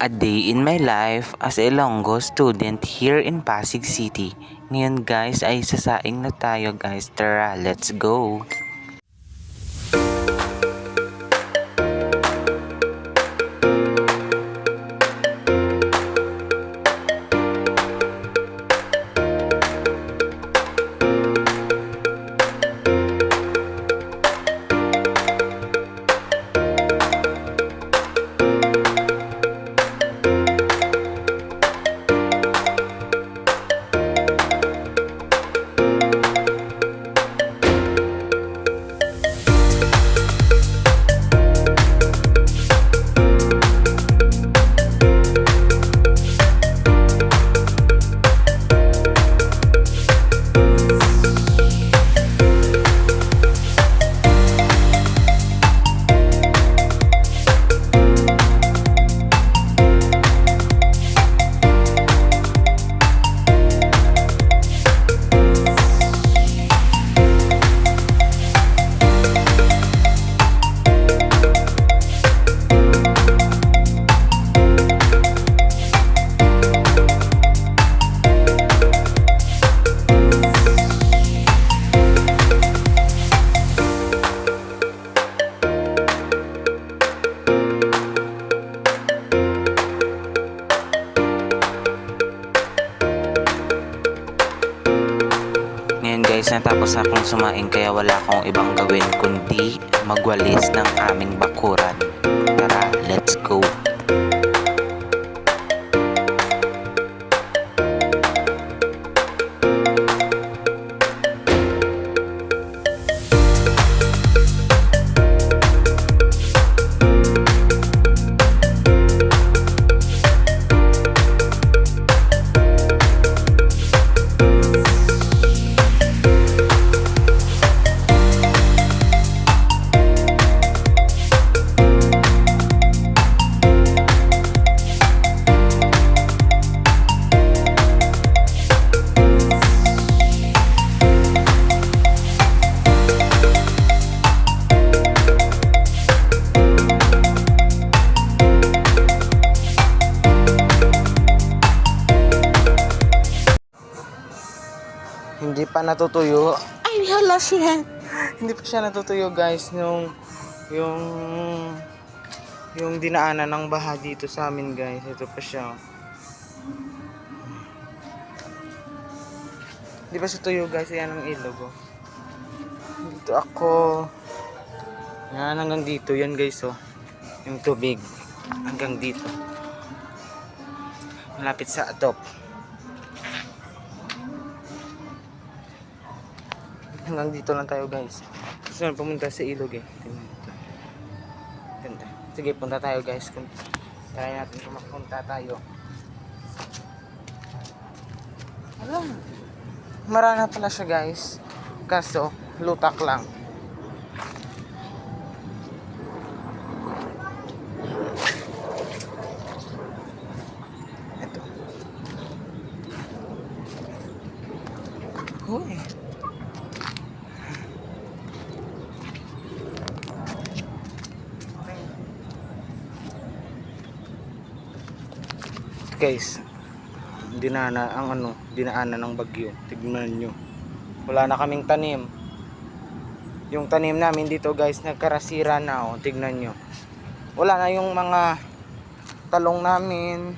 A day in my life as a Ilonggo student here in Pasig City. Ngayon guys ay sasaing na tayo guys. Tara, let's go! Guys, natapos na akong sumain kaya wala akong ibang gawin kundi magwalis ng aming bakuran. Tara, let's go! Hindi pa natutuyo. Ay, hala siya. Hindi pa siya natutuyo, guys. Yung dinaanan ng baha dito sa amin, guys. Ito pa siya. Hindi pa siya tuyo, guys. Ayan ang ilog, oh. Dito ako. Yan, hanggang dito. Yan, guys, oh. Yung tubig. Hanggang dito. Malapit sa atop. Hanggang dito lang tayo, guys. Gusto na pumunta sa ilog, eh. Tingnan dito. Ganda. Sige, punta tayo, guys. Try natin kung makapunta tayo. Alam. Marana pala siya, guys. Kaso, lutak lang. Ito. Uy. Guys, dinaanan ng bagyo. Tignan nyo, wala na kaming tanim. Yung tanim namin dito, guys, nagkarasira na, oh. Tignan nyo, wala na yung mga talong namin.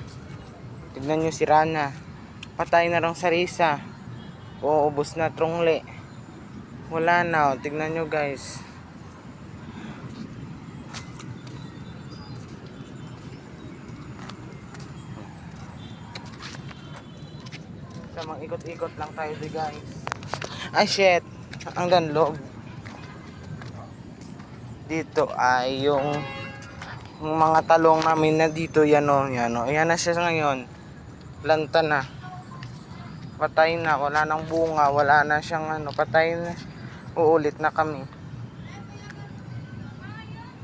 Tignan nyo, sira na. Patay na rong sarisa. Ubos na trungle. Wala na, oh. Tignan nyo, guys. Ikot-ikot lang tayo di, guys. Ay shit, hanggang loob. Dito ay yung mga talong namin na dito. Yan o, yan o. Ayan na siya ngayon. Lanta na. Patay na, wala nang bunga. Wala na siyang patay na. Uulit na kami.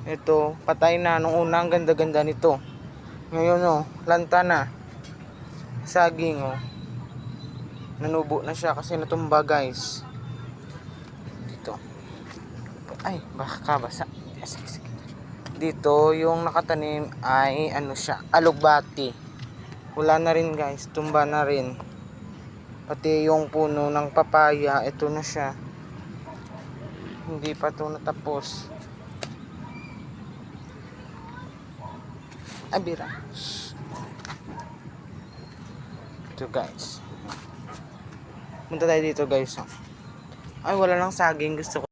Ito, patay na. Nung una, ang ganda-ganda nito. Ngayon o, lanta na. Saging o. Nanubo na siya kasi natumba, guys. Dito. Ay, baka basa. Sige. dito yung nakatanim ay ano siya, alugbati. Wala na rin guys, tumba na rin. Pati yung puno ng papaya, ito na siya. Hindi pa ito natapos. Abira. Ito guys. Punta tayo dito guys. Ay, wala lang saging. Gusto ko.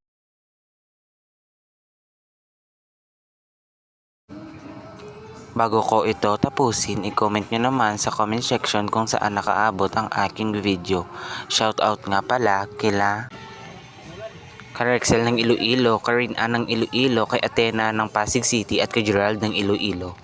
Bago ko ito tapusin, i-comment nyo naman sa comment section kung saan nakaabot ang aking video. Shoutout nga pala kila Karexel ng Iloilo, Karin A ng Iloilo, kay Athena ng Pasig City at kay Gerald ng Iloilo.